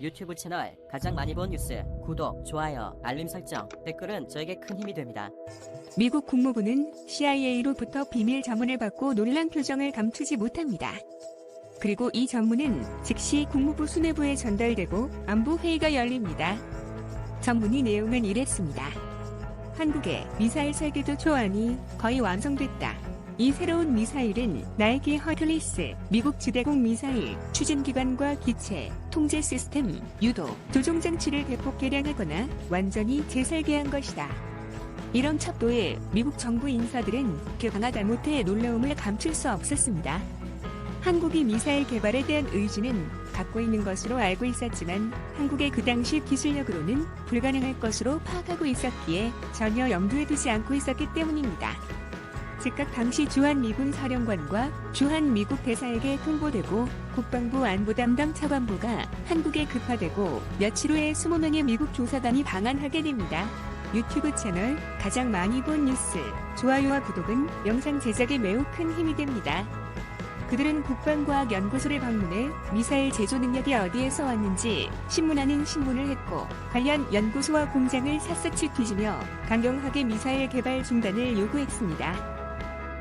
유튜브 채널 가장 많이 본 뉴스, 구독, 좋아요, 알림 설정, 댓글은 저에게 큰 힘이 됩니다. 미국 국무부는 CIA로부터 비밀 전문을 받고 놀란 표정을 감추지 못합니다. 그리고 이 전문은 즉시 국무부 수뇌부에 전달되고 안보 회의가 열립니다. 전문의 내용은 이랬습니다. 한국의 미사일 설계도 초안이 거의 완성됐다. 이 새로운 미사일은 나이키 허클리스, 미국 지대공 미사일, 추진기관과 기체, 통제 시스템, 유도, 조종 장치를 대폭 개량하거나 완전히 재설계한 것이다. 이런 첩보에 미국 정부 인사들은 개방하다 못해 놀라움을 감출 수 없었습니다. 한국이 미사일 개발에 대한 의지는 갖고 있는 것으로 알고 있었지만 한국의 그 당시 기술력으로는 불가능할 것으로 파악하고 있었기에 전혀 염두에 두지 않고 있었기 때문입니다. 즉각 당시 주한 미군 사령관과 주한 미국 대사에게 통보되고 국방부 안보 담당 차관보가 한국에 급파되고 며칠 후에 20명의 미국 조사단이 방한하게 됩니다. 유튜브 채널 가장 많이 본 뉴스, 좋아요와 구독은 영상 제작에 매우 큰 힘이 됩니다. 그들은 국방과학연구소를 방문해 미사일 제조 능력이 어디에서 왔는지 신문하는 신문을 했고 관련 연구소와 공장을 샅샅이 뒤지며 강경하게 미사일 개발 중단을 요구했습니다.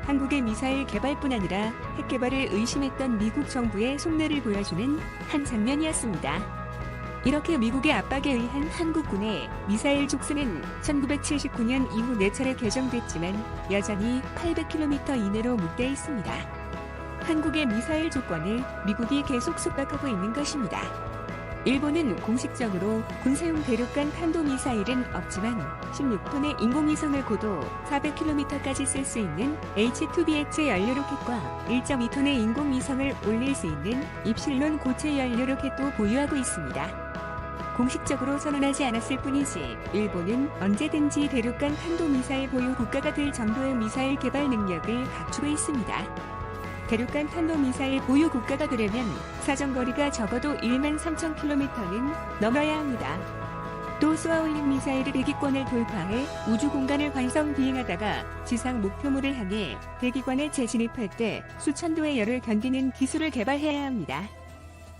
한국의 미사일 개발뿐 아니라 핵 개발을 의심했던 미국 정부의 속내를 보여주는 한 장면이었습니다. 이렇게 미국의 압박에 의한 한국군의 미사일 족수는 1979년 이후 4차례 개정됐지만 여전히 800km 이내로 묶여 있습니다. 한국의 미사일 조건을 미국이 계속 속박하고 있는 것입니다. 일본은 공식적으로 군사용 대륙간 탄도미사일은 없지만 16톤의 인공위성을 고도 400km까지 쓸 수 있는 H-2B 액체 연료로켓과 1.2톤의 인공위성을 올릴 수 있는 입실론 고체 연료로켓도 보유하고 있습니다. 공식적으로 선언하지 않았을 뿐이지 일본은 언제든지 대륙간 탄도미사일 보유 국가가 될 정도의 미사일 개발 능력을 갖추고 있습니다. 대륙간 탄도미사일 보유 국가가 되려면 사정거리가 적어도 13,000km는 넘어야 합니다. 또 쏘아올린 미사일을 대기권을 돌파해 우주 공간을 활성 비행하다가 지상 목표물을 향해 대기권에 재진입할 때 수천도의 열을 견디는 기술을 개발해야 합니다.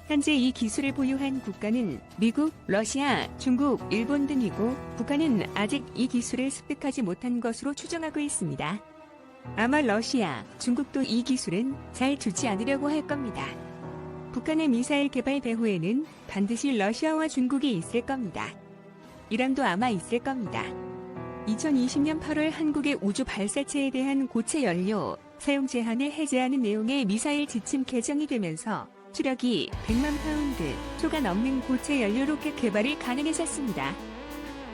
현재 이 기술을 보유한 국가는 미국, 러시아, 중국, 일본 등이고 북한은 아직 이 기술을 습득하지 못한 것으로 추정하고 있습니다. 아마 러시아, 중국도 이 기술은 잘 주지 않으려고 할 겁니다. 북한의 미사일 개발 배후에는 반드시 러시아와 중국이 있을 겁니다. 이란도 아마 있을 겁니다. 2020년 8월 한국의 우주 발사체에 대한 고체 연료 사용 제한을 해제하는 내용의 미사일 지침 개정이 되면서 추력이 100만 파운드 초가 넘는 고체 연료 로켓 개발이 가능해졌습니다.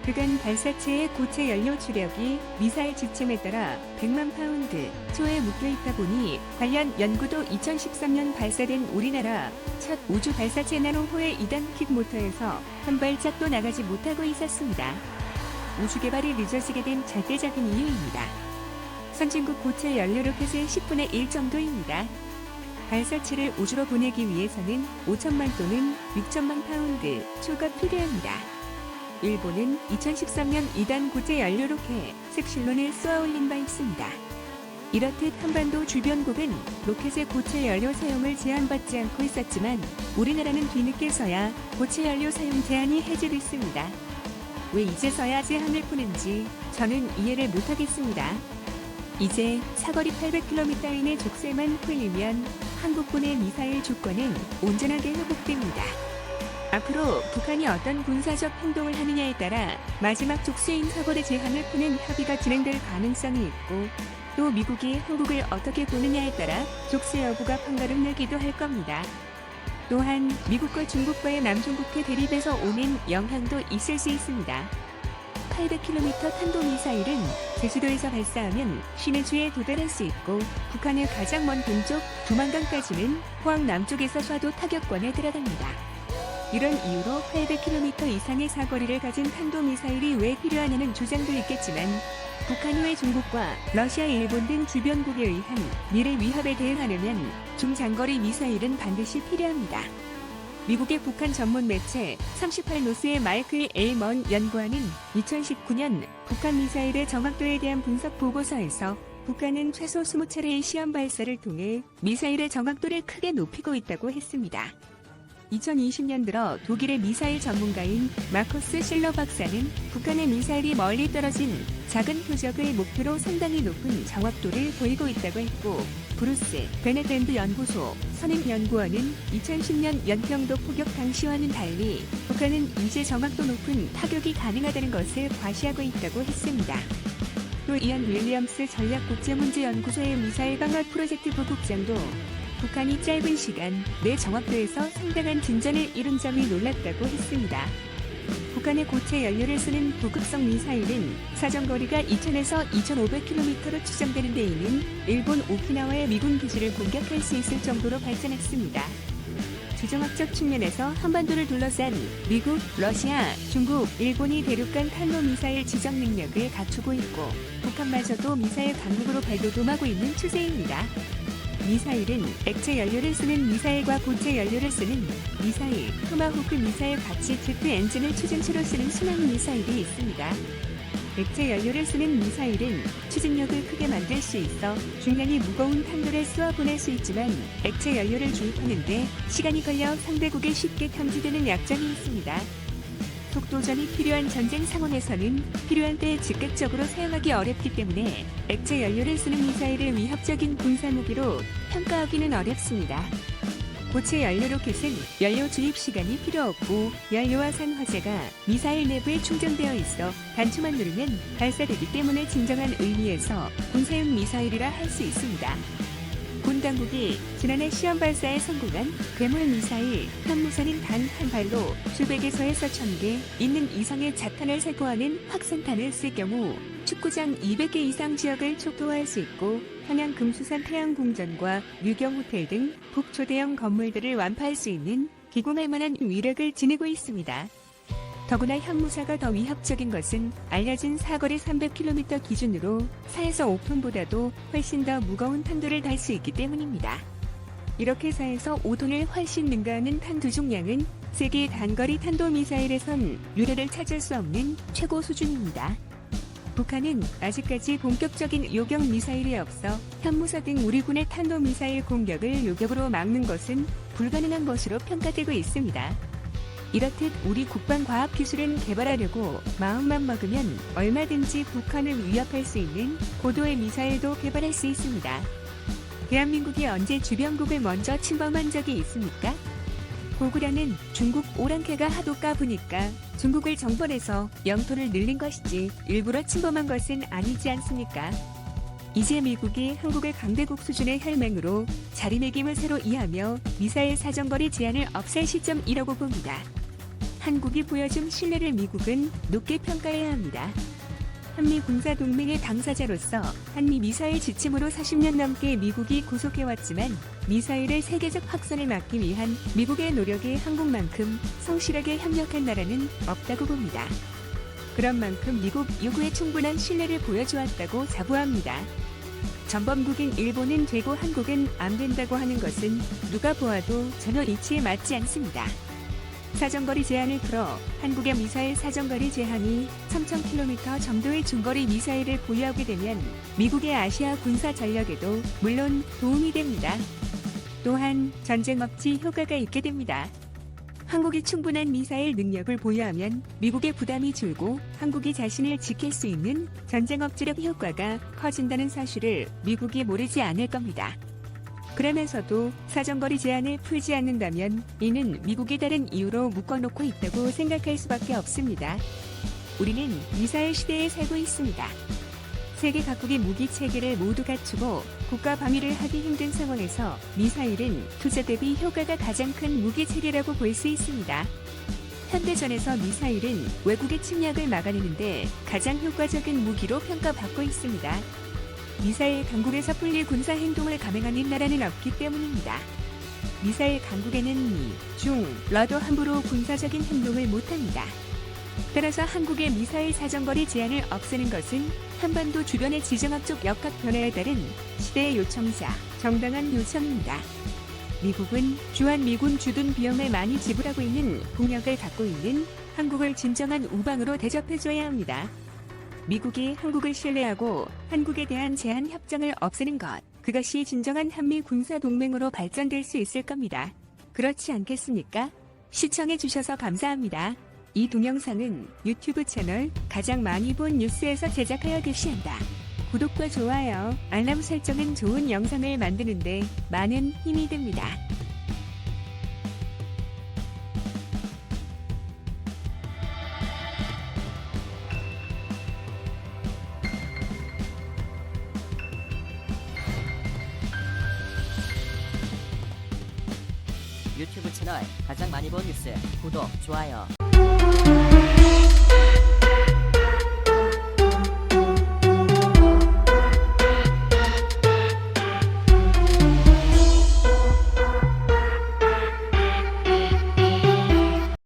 그간 발사체의 고체 연료 추력이 미사일 지침에 따라 100만 파운드 초에 묶여있다 보니 관련 연구도 2013년 발사된 우리나라 첫 우주 발사체 나노호의 2단 킥 모터에서 한 발짝도 나가지 못하고 있었습니다. 우주 개발이 늦어지게 된 절대적인 이유입니다. 선진국 고체 연료 로켓의 10분의 1 정도입니다. 발사체를 우주로 보내기 위해서는 5천만 또는 6천만 파운드 초가 필요합니다. 일본은 2013년 2단 고체 연료 로켓 색실론을 쏘아올린 바 있습니다. 이렇듯 한반도 주변국은 로켓의 고체 연료 사용을 제한받지 않고 있었지만 우리나라는 뒤늦게서야 고체 연료 사용 제한이 해제됐습니다. 왜 이제서야 제한을 푸는지 저는 이해를 못하겠습니다. 이제 사거리 800km 이내 족쇄만 풀리면 한국군의 미사일 주권은 온전하게 회복됩니다. 앞으로 북한이 어떤 군사적 행동을 하느냐에 따라 마지막 족쇄인 사거리 제한을 푸는 협의가 진행될 가능성이 있고 또 미국이 한국을 어떻게 보느냐에 따라 족쇄 여부가 판가름 나기도 할 겁니다. 또한 미국과 중국과의 남중국해 대립에서 오는 영향도 있을 수 있습니다. 800km 탄도미사일은 제주도에서 발사하면 신의주에 도달할 수 있고 북한의 가장 먼 동쪽 두만강까지는 포항 남쪽에서 쏴도 타격권에 들어갑니다. 이런 이유로 800km 이상의 사거리를 가진 탄도미사일이 왜 필요하냐는 주장도 있겠지만 북한 외 중국과 러시아, 일본 등 주변국에 의한 미래 위협에 대응하려면 중장거리 미사일은 반드시 필요합니다. 미국의 북한 전문 매체 38노스의 마이클 A. 먼 연구원은 2019년 북한 미사일의 정확도에 대한 분석 보고서에서 북한은 최소 20차례의 시험 발사를 통해 미사일의 정확도를 크게 높이고 있다고 했습니다. 2020년 들어 독일의 미사일 전문가인 마커스 실러 박사는 북한의 미사일이 멀리 떨어진 작은 표적을 목표로 상당히 높은 정확도를 보이고 있다고 했고, 브루스 베네덴드 연구소 선임연구원은 2010년 연평도 포격 당시와는 달리 북한은 이제 정확도 높은 타격이 가능하다는 것을 과시하고 있다고 했습니다. 또 이안 윌리엄스 전략국제문제연구소의 미사일 방어 프로젝트 부국장도 북한이 짧은 시간 내 정확도에서 상당한 진전을 이룬 점이 놀랍다고 했습니다. 북한의 고체 연료를 쓰는 고급성 미사일은 사정거리가 2000에서 2500km로 추정되는 데 있는 일본 오키나와의 미군 기지를 공격할 수 있을 정도로 발전했습니다. 지정학적 측면에서 한반도를 둘러싼 미국, 러시아, 중국, 일본이 대륙간 탄도미사일 지정 능력을 갖추고 있고, 북한마저도 미사일 강국으로 발돋움하고 있는 추세입니다. 미사일은 액체 연료를 쓰는 미사일과 고체 연료를 쓰는 미사일, 토마호크 미사일 같이 제트 엔진을 추진체로 쓰는 순항 미사일이 있습니다. 액체 연료를 쓰는 미사일은 추진력을 크게 만들 수 있어 중량이 무거운 탄도를 쏘아보낼 수 있지만, 액체 연료를 주입하는데 시간이 걸려 상대국에 쉽게 탐지되는 약점이 있습니다. 속도전이 필요한 전쟁 상황에서는 필요한 때 즉각적으로 사용하기 어렵기 때문에 액체 연료를 쓰는 미사일을 위협적인 군사무기로 평가하기는 어렵습니다. 고체 연료 로켓은 연료 주입 시간이 필요 없고 연료와 산 화재가 미사일 내부에 충전되어 있어 단추만 누르면 발사되기 때문에 진정한 의미에서 군사용 미사일이라 할 수 있습니다. 군 당국이 지난해 시험 발사에 성공한 괴물 미사일 현무선인 단 한 발로 수백에서에서 1000개 있는 이상의 자탄을 살포하는 확산탄을 쓸 경우 축구장 200개 이상 지역을 촉도할 수 있고, 평양 금수산 태양궁전과 유경 호텔 등 북초대형 건물들을 완파할 수 있는 기공할 만한 위력을 지니고 있습니다. 더구나 현무사가 더 위협적인 것은 알려진 사거리 300km 기준으로 4에서 5톤보다도 훨씬 더 무거운 탄도를 달 수 있기 때문입니다. 이렇게 4에서 5톤을 훨씬 능가하는 탄두 중량은 세계 단거리 탄도미사일에선 유례를 찾을 수 없는 최고 수준입니다. 북한은 아직까지 본격적인 요격 미사일이 없어 현무사 등 우리 군의 탄도미사일 공격을 요격으로 막는 것은 불가능한 것으로 평가되고 있습니다. 이렇듯 우리 국방과학기술은 개발하려고 마음만 먹으면 얼마든지 북한을 위협할 수 있는 고도의 미사일도 개발할 수 있습니다. 대한민국이 언제 주변국을 먼저 침범한 적이 있습니까? 고구려는 중국 오랑캐가 하도 까부니까 중국을 정벌해서 영토를 늘린 것이지 일부러 침범한 것은 아니지 않습니까? 이제 미국이 한국을 강대국 수준의 혈맹으로 자리매김을 새로 이해하며 미사일 사정거리 제한을 없앨 시점이라고 봅니다. 한국이 보여준 신뢰를 미국은 높게 평가해야 합니다. 한미 군사동맹의 당사자로서 한미 미사일 지침으로 40년 넘게 미국이 구속해왔지만 미사일의 세계적 확산을 막기 위한 미국의 노력에 한국만큼 성실하게 협력한 나라는 없다고 봅니다. 그런 만큼 미국 요구에 충분한 신뢰를 보여주었다고 자부합니다. 전범국인 일본은 되고 한국은 안 된다고 하는 것은 누가 보아도 전혀 이치에 맞지 않습니다. 사정거리 제한을 풀어 한국의 미사일 사정거리 제한이 3000km 정도의 중거리 미사일을 보유하게 되면 미국의 아시아 군사 전력에도 물론 도움이 됩니다. 또한 전쟁 억지 효과가 있게 됩니다. 한국이 충분한 미사일 능력을 보유하면 미국의 부담이 줄고 한국이 자신을 지킬 수 있는 전쟁 억지력 효과가 커진다는 사실을 미국이 모르지 않을 겁니다. 그러면서도 사정거리 제한을 풀지 않는다면 이는 미국이 다른 이유로 묶어놓고 있다고 생각할 수밖에 없습니다. 우리는 미사일 시대에 살고 있습니다. 세계 각국의 무기 체계를 모두 갖추고 국가 방위를 하기 힘든 상황에서 미사일은 투자 대비 효과가 가장 큰 무기 체계라고 볼 수 있습니다. 현대전에서 미사일은 외국의 침략을 막아내는데 가장 효과적인 무기로 평가받고 있습니다. 미사일 강국에서 풀릴 군사 행동을 감행하는 나라는 없기 때문입니다. 미사일 강국에는 미, 중, 러도 함부로 군사적인 행동을 못합니다. 따라서 한국의 미사일 사정거리 제한을 없애는 것은 한반도 주변의 지정학적 역학 변화에 따른 시대의 요청자, 정당한 요청입니다. 미국은 주한미군 주둔 비용을 많이 지불하고 있는 국력을 갖고 있는 한국을 진정한 우방으로 대접해줘야 합니다. 미국이 한국을 신뢰하고 한국에 대한 제한 협정을 없애는 것, 그것이 진정한 한미 군사 동맹으로 발전될 수 있을 겁니다. 그렇지 않겠습니까? 시청해주셔서 감사합니다. 이 동영상은 유튜브 채널 가장 많이 본 뉴스에서 제작하여 게시한다. 구독과 좋아요, 알람 설정은 좋은 영상을 만드는데 많은 힘이 됩니다. 유튜브 채널 가장 많이 본 뉴스 구독, 좋아요.